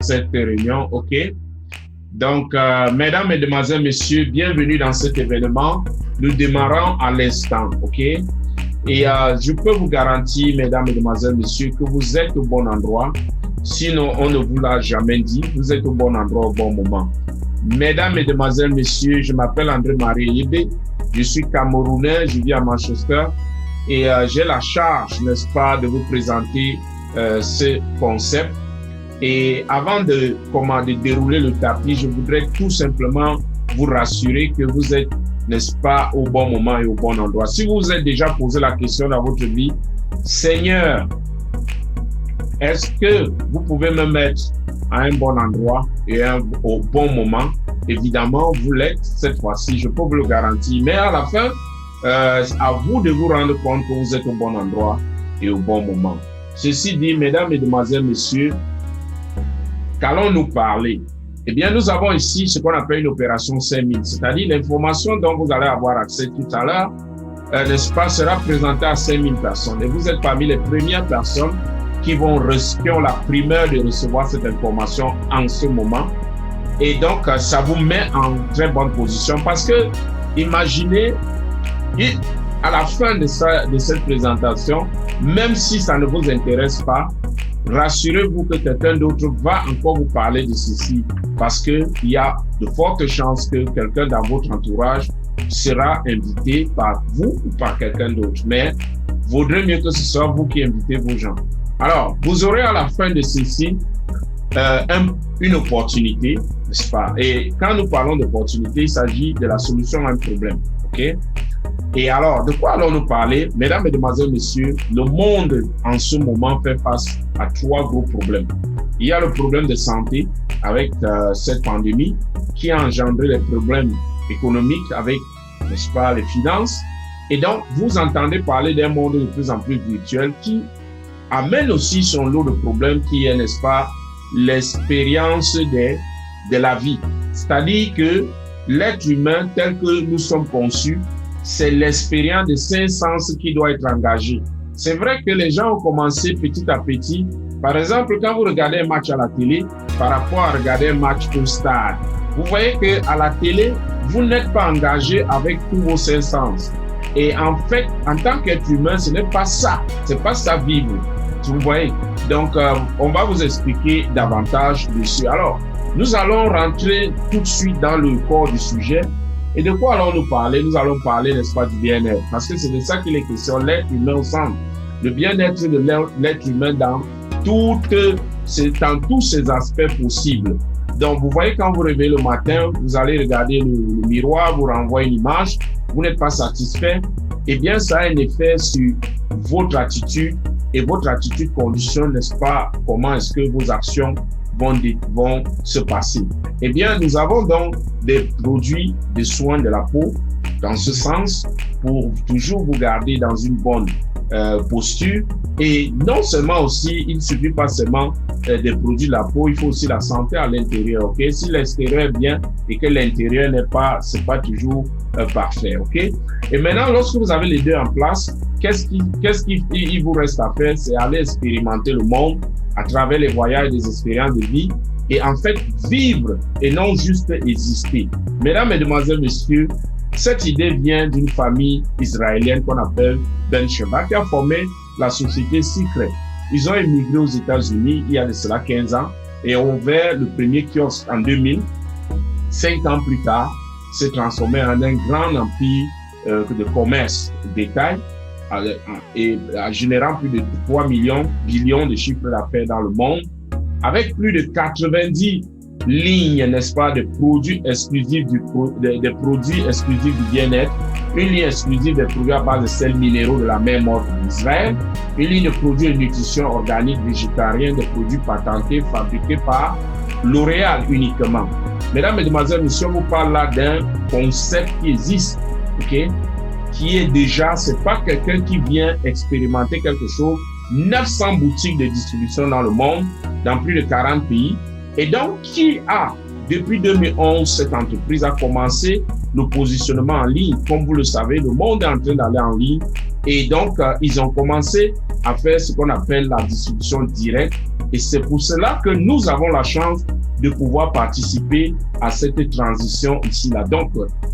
cette réunion, ok? Donc, mesdames, mesdemoiselles, messieurs, bienvenue dans cet événement. Nous démarrons à l'instant, ok? Et je peux vous garantir, mesdames, mesdemoiselles, messieurs, que vous êtes au bon endroit. Sinon, on ne vous l'a jamais dit. Vous êtes au bon endroit au bon moment. Mesdames, mesdemoiselles, messieurs, je m'appelle André-Marie Yébé. Je suis Camerounais, je vis à Manchester. Et j'ai la charge, n'est-ce pas, de vous présenter ce concept. Et avant de dérouler le tapis, je voudrais tout simplement vous rassurer que vous êtes, n'est-ce pas, au bon moment et au bon endroit. Si vous vous êtes déjà posé la question dans votre vie, Seigneur, est-ce que vous pouvez me mettre à un bon endroit et au bon moment? Évidemment, vous l'êtes cette fois-ci, je peux vous le garantir. Mais à la fin, à vous de vous rendre compte que vous êtes au bon endroit et au bon moment. Ceci dit, mesdames, mesdemoiselles, messieurs, qu'allons-nous parler? Eh bien, nous avons ici ce qu'on appelle une opération 5000, c'est-à-dire l'information dont vous allez avoir accès tout à l'heure, n'est-ce pas, sera présentée à 5000 personnes. Et vous êtes parmi les premières personnes qui ont la primeur de recevoir cette information en ce moment. Et donc, ça vous met en très bonne position parce que, imaginez, à la fin de cette présentation, même si ça ne vous intéresse pas, rassurez-vous que quelqu'un d'autre va encore vous parler de ceci parce qu'il y a de fortes chances que quelqu'un dans votre entourage sera invité par vous ou par quelqu'un d'autre. Mais vaudrait mieux que ce soit vous qui invitez vos gens. Alors, vous aurez à la fin de ceci une opportunité, n'est-ce pas? Et quand nous parlons d'opportunité, il s'agit de la solution à un problème. OK? Et alors, de quoi allons-nous parler? Mesdames, mesdemoiselles, messieurs, le monde en ce moment fait face à 3 gros problèmes. Il y a le problème de santé avec cette pandémie qui a engendré les problèmes économiques avec, n'est-ce pas, les finances. Et donc, vous entendez parler d'un monde de plus en plus virtuel qui amène aussi son lot de problèmes qui est, n'est-ce pas, l'expérience de la vie. C'est-à-dire que l'être humain tel que nous sommes conçus, c'est l'expérience de 5 sens qui doit être engagée. C'est vrai que les gens ont commencé petit à petit. Par exemple, quand vous regardez un match à la télé, par rapport à regarder un match au stade, vous voyez qu'à la télé, vous n'êtes pas engagé avec tous vos 5 sens. Et en fait, en tant qu'être humain, ce n'est pas ça. C'est pas ça vivre. Vous voyez? Donc, on va vous expliquer davantage dessus. Alors, nous allons rentrer tout de suite dans le corps du sujet. Et de quoi allons-nous parler? Nous allons parler, n'est-ce pas, du bien-être. Parce que c'est de ça qu'il est question, l'être humain au centre. Le bien-être de l'être humain dans tous ses aspects possibles. Donc, vous voyez, quand vous réveillez le matin, vous allez regarder le miroir, vous renvoie une image, vous n'êtes pas satisfait. Eh bien, ça a un effet sur votre attitude. Et votre attitude conditionne, n'est-ce pas, comment est-ce que vos actions vont se passer. Eh bien, nous avons donc des produits de soins de la peau dans ce sens pour toujours vous garder dans une bonne posture. Et non seulement aussi, il ne suffit pas seulement des produits de la peau, il faut aussi la santé à l'intérieur. Ok? Si l'extérieur est bien et que l'intérieur c'est pas toujours parfait. Ok? Et maintenant, lorsque vous avez les deux en place, qu'est-ce qu'il vous reste à faire? C'est aller expérimenter le monde à travers les voyages, des expériences de vie et en fait vivre et non juste exister. Mesdames, mesdemoiselles, messieurs, cette idée vient d'une famille israélienne qu'on appelle Ben Sheba qui a formé la société Secret. Ils ont émigré aux États-Unis il y a de cela 15 ans et ont ouvert le premier kiosque en 2000. 5 ans plus tard, s'est transformé en un grand empire de commerce de détail et générant plus de 3 billions de chiffres d'affaires dans le monde, avec plus de 90 lignes, n'est-ce pas, de produits exclusifs des produits exclusifs du bien-être, une ligne exclusive des produits à base de sels minéraux de la mer morte d'Israël, une ligne de produits de nutrition organique végétarienne, des produits patentés fabriqués par L'Oréal uniquement. Mesdames, mesdemoiselles, messieurs, on vous parle là d'un concept qui existe, ok? Qui est déjà, c'est pas quelqu'un qui vient expérimenter quelque chose. 900 boutiques de distribution dans le monde, dans plus de 40 pays. Et donc, qui a, depuis 2011, cette entreprise a commencé le positionnement en ligne. Comme vous le savez, le monde est en train d'aller en ligne. Et donc, ils ont commencé à faire ce qu'on appelle la distribution directe Et c'est pour cela que nous avons la chance de pouvoir participer à cette transition ici-là. Donc,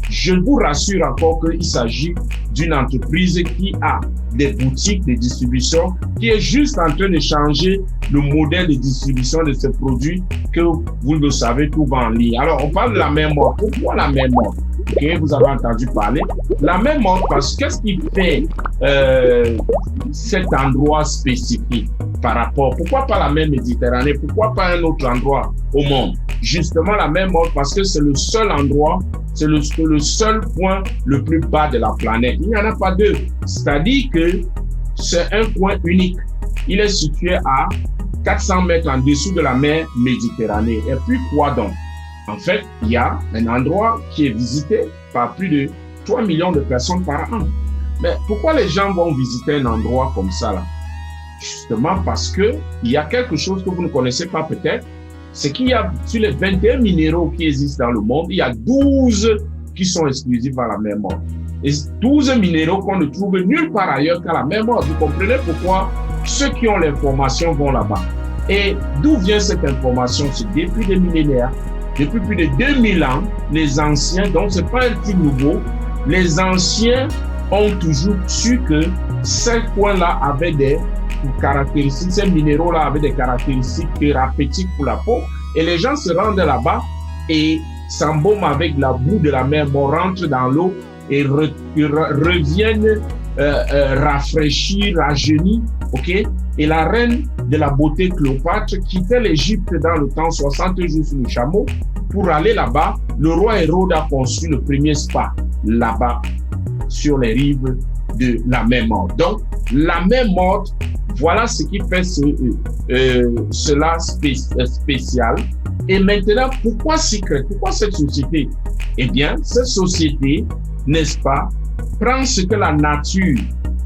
je vous rassure encore qu'il s'agit d'une entreprise qui a des boutiques de distribution, qui est juste en train de changer le modèle de distribution de ces produits que vous le savez, tout va en ligne. Alors, on parle de la même mode. Pourquoi la même mode? Okay, vous avez entendu parler. La même mode, parce que qu'est-ce qui fait cet endroit spécifique par rapport? Pourquoi pas la même Méditerranée? Pourquoi pas un autre endroit au monde? Justement la même mode, parce que c'est le seul endroit, c'est le seul point le plus bas de la planète. Il n'y en a pas deux. C'est-à-dire que c'est un point unique. Il est situé à 400 mètres en dessous de la mer Méditerranée. Et puis quoi donc? En fait, il y a un endroit qui est visité par plus de 3 millions de personnes par an. Mais pourquoi les gens vont visiter un endroit comme ça là? Justement parce que il y a quelque chose que vous ne connaissez pas peut-être, c'est qu'il y a sur les 21 minéraux qui existent dans le monde, il y a 12 qui sont exclusifs à la mer Morte. Et 12 minéraux qu'on ne trouve nulle part ailleurs qu'à la mer Morte. Vous comprenez pourquoi ceux qui ont l'information vont là-bas. Et d'où vient cette information? C'est depuis des millénaires. Depuis plus de 2000 ans, les anciens, donc c'est pas un truc nouveau, les anciens ont toujours su que ces points-là avaient des caractéristiques, ces minéraux-là avaient des caractéristiques thérapeutiques pour la peau. Et les gens se rendent là-bas et s'embaument avec la boue de la mer Morte, rentrent dans l'eau et reviennent rafraîchis, rajeunis, ok? Et la reine de la beauté Cléopâtre quittait l'Égypte dans le temps 60 jours sur le chameau pour aller là-bas. Le roi Hérode a construit le premier spa là-bas sur les rives de la mer Morte. Donc, la mer Morte, voilà ce qui fait cela spécial. Et maintenant, pourquoi Secret? Pourquoi cette société? Eh bien, cette société, n'est-ce pas, prend ce que la nature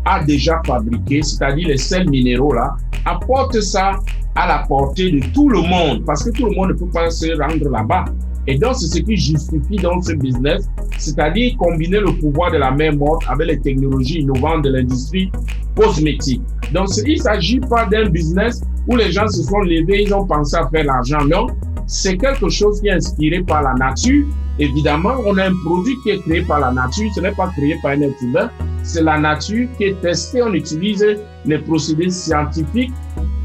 a déjà fabriqué, c'est-à-dire les sels minéraux là, apporte ça à la portée de tout le monde, parce que tout le monde ne peut pas se rendre là-bas. Et donc, c'est ce qui justifie dans ce business, c'est-à-dire combiner le pouvoir de la mer Morte avec les technologies innovantes de l'industrie cosmétique. Donc, il ne s'agit pas d'un business où les gens se sont levés, ils ont pensé à faire l'argent. Non, c'est quelque chose qui est inspiré par la nature. Évidemment, on a un produit qui est créé par la nature, ce n'est pas créé par un être humain, c'est la nature qui est testée, on utilise les procédés scientifiques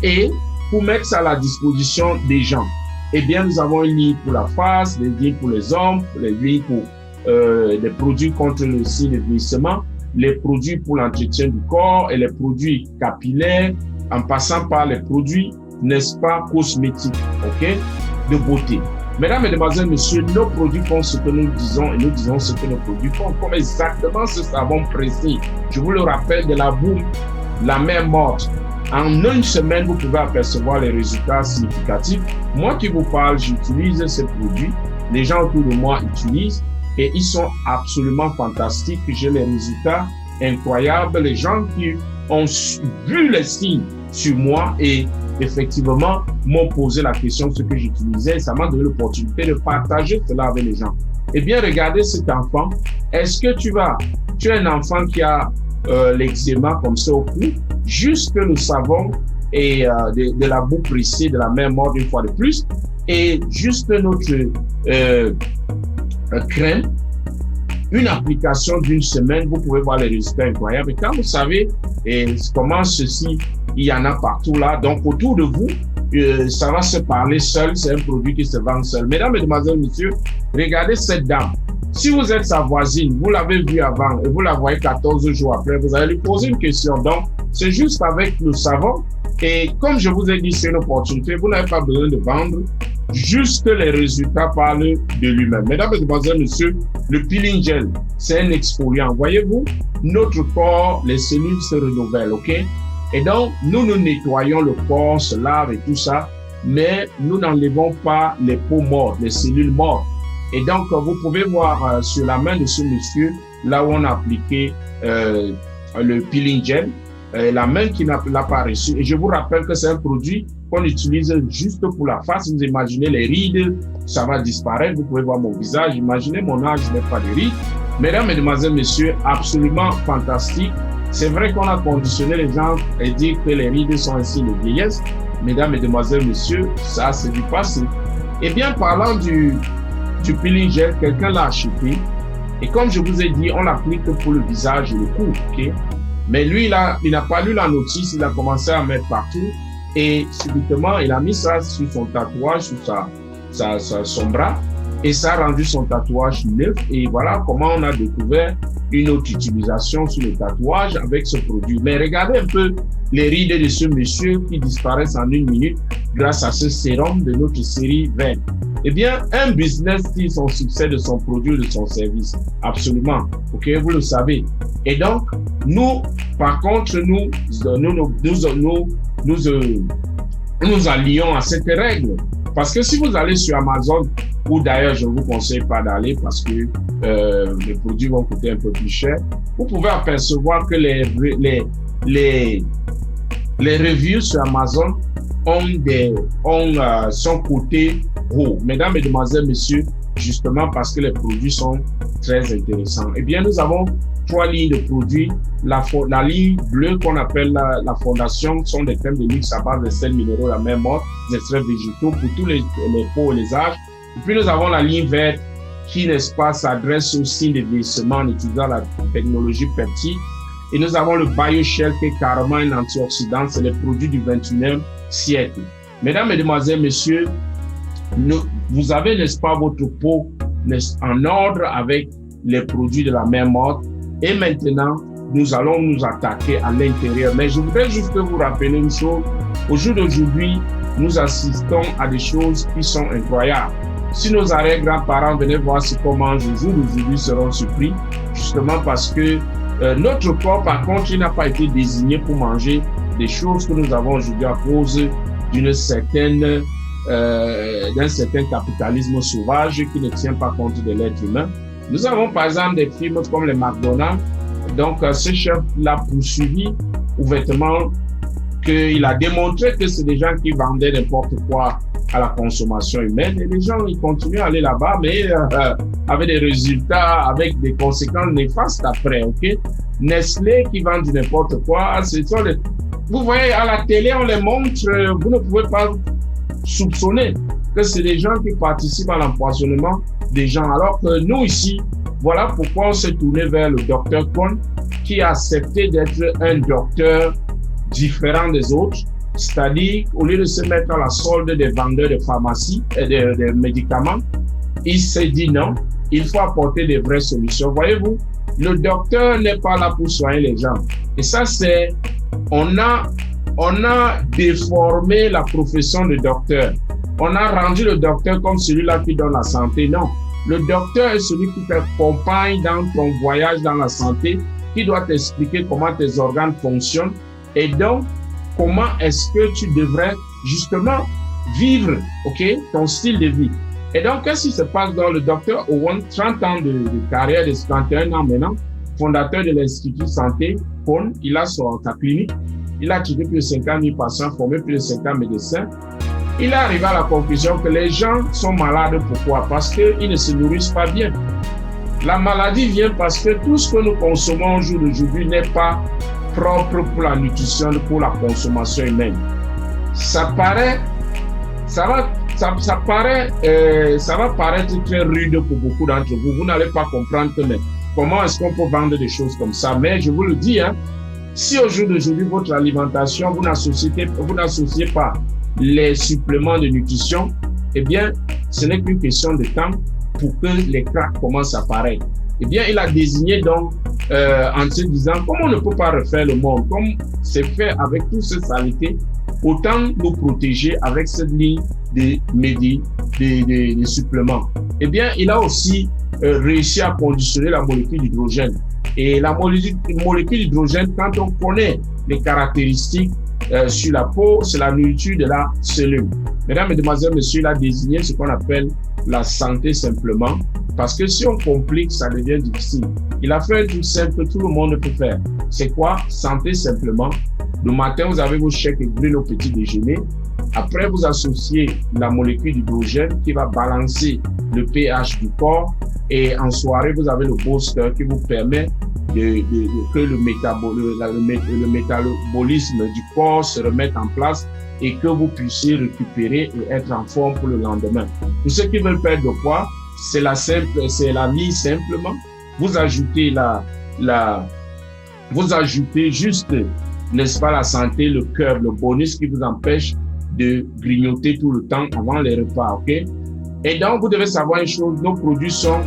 et pour mettre ça à la disposition des gens. Eh bien, nous avons une ligne pour la face, des lignes pour les hommes, les lignes pour les produits contre le vieillissement, les produits pour l'entretien du corps et les produits capillaires, en passant par les produits, n'est-ce pas, cosmétiques, ok, de beauté. Mesdames, Mesdemoiselles, Messieurs, nos produits font ce que nous disons et nous disons ce que nos produits font, comme exactement ce savon précis. Je vous le rappelle de la boue, la mer Morte. En une semaine, vous pouvez apercevoir les résultats significatifs. Moi qui vous parle, j'utilise ces produits. Les gens autour de moi utilisent et ils sont absolument fantastiques. J'ai les résultats incroyables. Les gens qui ont vu les signes sur moi et effectivement m'ont posé la question de ce que j'utilisais. Ça m'a donné l'opportunité de partager cela avec les gens. Eh bien, regardez cet enfant. Est-ce que tu es un enfant qui a l'eczéma comme ça au cou? Juste le savon et de la boue pressée de la mer Morte une fois de plus et juste notre crème, une application d'une semaine, vous pouvez voir les résultats incroyables. Et quand vous savez comment ceci, il y en a partout là, donc autour de vous, ça va se parler seul, c'est un produit qui se vend seul. Mesdames, Mesdemoiselles, Messieurs, regardez cette dame. Si vous êtes sa voisine, vous l'avez vue avant et vous la voyez 14 jours après, vous allez lui poser une question. Donc, c'est juste avec le savon. Et comme je vous ai dit, c'est une opportunité. Vous n'avez pas besoin de vendre. Juste les résultats parlent de lui-même. Mesdames, Mesdemoiselles, Messieurs, le peeling gel, c'est un exfoliant. Voyez-vous, notre corps, les cellules se renouvellent, ok? Et donc, nous nettoyons le corps, se lave et tout ça, mais nous n'enlevons pas les peaux mortes, les cellules mortes. Et donc, vous pouvez voir sur la main de ce monsieur, là où on a appliqué le peeling gel, la main qui n'a pas reçu. Et je vous rappelle que c'est un produit qu'on utilise juste pour la face. Vous imaginez les rides, ça va disparaître. Vous pouvez voir mon visage. Imaginez mon âge, je n'ai pas de rides. Mesdames, Mesdemoiselles, Messieurs, absolument fantastique. C'est vrai qu'on a conditionné les gens et dit que les rides sont un signe de vieillesse. mesdames, mesdemoiselles, messieurs, ça c'est du passé. Eh bien, parlant du peeling gel, quelqu'un l'a acheté. Et comme je vous ai dit, on l'applique pour le visage et le cou, ok? Mais lui, il n'a pas lu la notice, il a commencé à mettre partout. Et subitement, il a mis ça sur son tatouage, sur son bras. Et ça a rendu son tatouage neuf. Et voilà comment on a découvert une autre utilisation sur le tatouage avec ce produit. Mais regardez un peu les rides de ce monsieur qui disparaissent en 1 minute grâce à ce sérum de notre série verte. Eh bien, un business dit son succès de son produit ou de son service. Absolument. OK, vous le savez. Et donc, nous, par contre, nous allions à cette règle. Parce que si vous allez sur Amazon, ou d'ailleurs, je ne vous conseille pas d'aller parce que les produits vont coûter un peu plus cher, vous pouvez apercevoir que les reviews sur Amazon sont cotés haut. Mesdames, mesdemoiselles, messieurs, justement parce que les produits sont très intéressants. Eh bien, nous avons 3 lignes de produits. La ligne bleue qu'on appelle la fondation sont des crèmes de luxe à base de sels minéraux, la même mode, des extraits végétaux pour tous les peaux et les âges. Et puis, nous avons la ligne verte qui, n'est-ce pas, s'adresse aux signes de vieillissement en utilisant la technologie peptide. Et nous avons le BioShell qui est carrément un antioxydant. C'est les produits du 21e siècle. Mesdames, mesdemoiselles, messieurs, vous avez, n'est-ce pas, votre peau en ordre avec les produits de la même mode. Et maintenant, nous allons nous attaquer à l'intérieur. Mais je voudrais juste vous rappeler une chose. Au jour d'aujourd'hui, nous assistons à des choses qui sont incroyables. Si nos arrière-grands-parents venaient voir ce qu'on mange au jour d'aujourd'hui, seront surpris, justement parce que notre corps, par contre, il n'a pas été désigné pour manger des choses que nous avons aujourd'hui à cause d'un certain capitalisme sauvage qui ne tient pas compte de l'être humain. Nous avons par exemple des firmes comme les McDonald's. Donc, ce chef l'a poursuivi ouvertement qu'il a démontré que c'est des gens qui vendaient n'importe quoi à la consommation humaine. Et les gens, ils continuent à aller là-bas, mais avec des résultats, avec des conséquences néfastes après, ok? Nestlé qui vend du n'importe quoi, vous voyez, à la télé, on les montre, vous ne pouvez pas soupçonner que c'est des gens qui participent à l'empoisonnement des gens. Alors que nous ici, voilà pourquoi on s'est tourné vers le docteur Kohn qui a accepté d'être un docteur différent des autres. C'est-à-dire, au lieu de se mettre à la solde des vendeurs de pharmacie et des médicaments, il s'est dit non, il faut apporter des vraies solutions. Voyez-vous, le docteur n'est pas là pour soigner les gens. Et ça, c'est, on a déformé la profession de docteur. On a rendu le docteur comme celui-là qui donne la santé. Non, le docteur est celui qui t'accompagne dans ton voyage dans la santé, qui doit t'expliquer comment tes organes fonctionnent et donc comment est-ce que tu devrais justement vivre, ok, ton style de vie. Et donc, qu'est-ce qui se passe dans le docteur Owen, 30 ans de carrière, de 51 ans maintenant, fondateur de l'Institut Santé, Kohn, il a sa clinique, il a traité plus de 50 000 patients, formé plus de 50 médecins. Il est arrivé à la conclusion que les gens sont malades. Pourquoi? Parce qu'ils ne se nourrissent pas bien. La maladie vient parce que tout ce que nous consommons au jour d'aujourd'hui n'est pas propre pour la nutrition, pour la consommation humaine. Ça va paraître très rude pour beaucoup d'entre vous. Vous n'allez pas comprendre que, mais comment est-ce qu'on peut vendre des choses comme ça? Mais je vous le dis, hein, si au jour d'aujourd'hui, votre alimentation, vous n'associez pas les suppléments de nutrition, eh bien, ce n'est qu'une question de temps pour que les cracks commencent à apparaître. Eh bien, il a désigné donc, en se disant, comme on ne peut pas refaire le monde, comme c'est fait avec toute cette saleté, autant nous protéger avec cette ligne de suppléments. Eh bien, il a aussi réussi à conditionner la molécule d'hydrogène. Et la molécule d'hydrogène, quand on connaît les caractéristiques sur la peau, c'est la nourriture de la cellule. Mesdames, Mesdemoiselles, Messieurs, il a désigné ce qu'on appelle la santé simplement, parce que si on complique, ça devient difficile. Il a fait un truc simple que tout le monde peut faire. C'est quoi? Santé simplement. Le matin, vous avez vos chèques aigris au petit déjeuner. Après, vous associez la molécule d'hydrogène qui va balancer le pH du corps. Et en soirée, vous avez le booster qui vous permet que le métabolisme du corps se remette en place et que vous puissiez récupérer et être en forme pour le lendemain. Pour ceux qui veulent perdre de poids, c'est la vie simplement. Vous ajoutez vous ajoutez juste, n'est-ce pas, la santé, le cœur, le bonus qui vous empêche de grignoter tout le temps avant les repas, ok? Et donc, vous devez savoir une chose, nos produits sont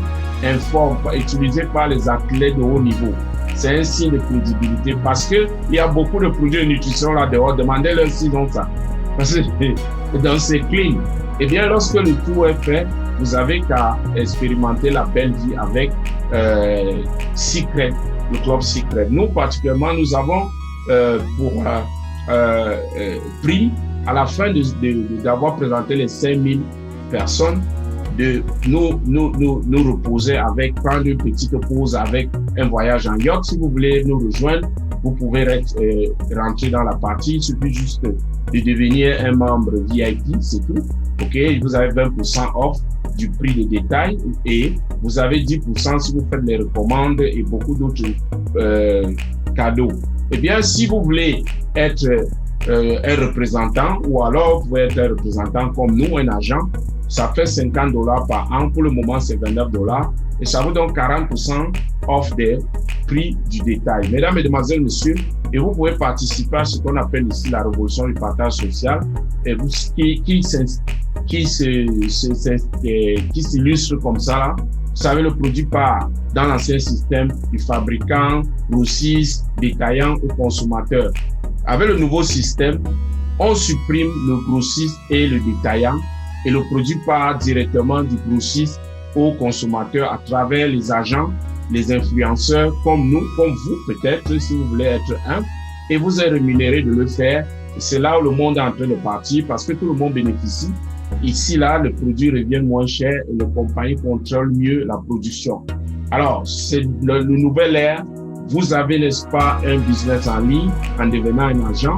informes, utilisés par les athlètes de haut niveau. C'est un signe de crédibilité parce que il y a beaucoup de produits de nutrition là dehors. Demandez-leur s'ils ont ça. Parce que dans ces clean. Eh bien, lorsque le tout est fait, vous avez qu'à expérimenter la belle vie avec Secret, le club Secret. Nous, particulièrement, nous avons pris, à la fin d'avoir présenté les 5000 personnes, de nous reposer prendre une petite pause avec un voyage en yacht. Si vous voulez nous rejoindre, vous pouvez rentrer dans la partie. Il suffit juste de devenir un membre VIP, c'est tout. OK, vous avez 20% off du prix de détail et vous avez 10% si vous faites les recommandes et beaucoup d'autres cadeaux. Eh bien, si vous voulez être un représentant ou alors vous pouvez être un représentant comme nous, un agent, ça fait $50 par an. Pour le moment, c'est $29 et ça vous donne 40% off des prix du détail. Mesdames, Mesdemoiselles, Messieurs, et vous pouvez participer à ce qu'on appelle ici la révolution du partage social et qui s'illustre comme ça là. Vous savez, le produit part dans l'ancien système du fabricant, grossiste, détaillant ou consommateur. Avec le nouveau système, on supprime le grossiste et le détaillant et le produit part directement du grossiste au consommateur à travers les agents, les influenceurs comme nous, comme vous peut-être, si vous voulez être un, et vous êtes rémunéré de le faire. Et c'est là où le monde est en train de partir parce que tout le monde bénéficie. Ici, là, le produit revient moins cher et les compagnies contrôlent mieux la production. Alors, c'est le nouvel ère. Vous avez, n'est-ce pas, un business en ligne en devenant un agent.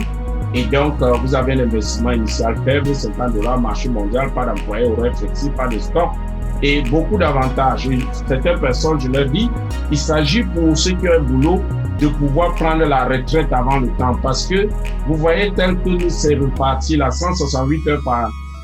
Et donc, vous avez un investissement initial faible, $50, marché mondial, pas d'employés, horaires flexibles, pas de stock et beaucoup d'avantages. Et certaines personnes, je leur dis, il s'agit pour ceux qui ont un boulot de pouvoir prendre la retraite avant le temps parce que vous voyez tel que nous c'est reparti là 168 heures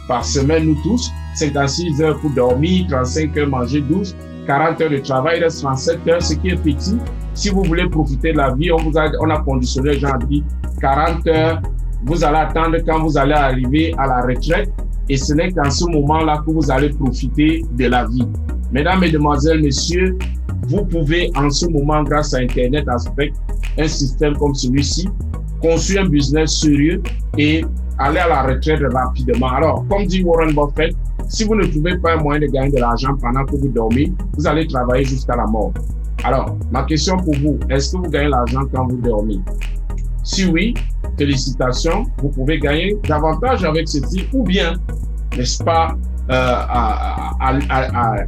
par semaine nous tous, 56 heures pour dormir, 35 heures manger, 12, 40 heures de travail, il reste 37 heures, ce qui est petit. Si vous voulez profiter de la vie, on a conditionné, j'en dis 40 heures, vous allez attendre quand vous allez arriver à la retraite et ce n'est qu'en ce moment-là que vous allez profiter de la vie. Mesdames, Mesdemoiselles, Messieurs, vous pouvez en ce moment, grâce à Internet, avec un système comme celui-ci, construire un business sérieux et aller à la retraite rapidement. Alors, comme dit Warren Buffett, si vous ne trouvez pas un moyen de gagner de l'argent pendant que vous dormez, vous allez travailler jusqu'à la mort. Alors, ma question pour vous, est-ce que vous gagnez l'argent quand vous dormez? Si oui, félicitations, vous pouvez gagner davantage avec ceci ou bien, n'est-ce pas,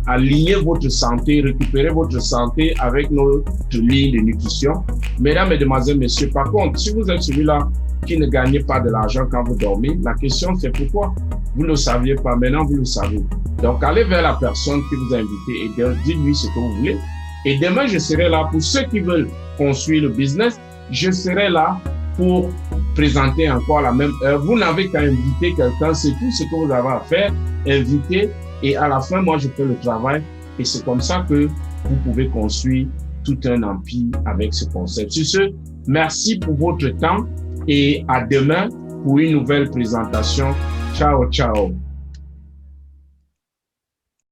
aligner votre santé, récupérer votre santé avec notre ligne de nutrition. Mesdames, Mesdemoiselles, Messieurs, par contre, si vous êtes celui-là qui ne gagnez pas de l'argent quand vous dormez, la question c'est pourquoi vous ne le saviez pas, maintenant vous le savez. Donc, allez vers la personne qui vous a invité et dites-lui ce que vous voulez. Et demain, je serai là pour ceux qui veulent construire le business. Je serai là pour présenter encore la même heure. Vous n'avez qu'à inviter quelqu'un, c'est tout ce que vous avez à faire, inviter et à la fin, moi, je fais le travail et c'est comme ça que vous pouvez construire tout un empire avec ce concept. Sur ce, merci pour votre temps et à demain pour une nouvelle présentation. Ciao, ciao.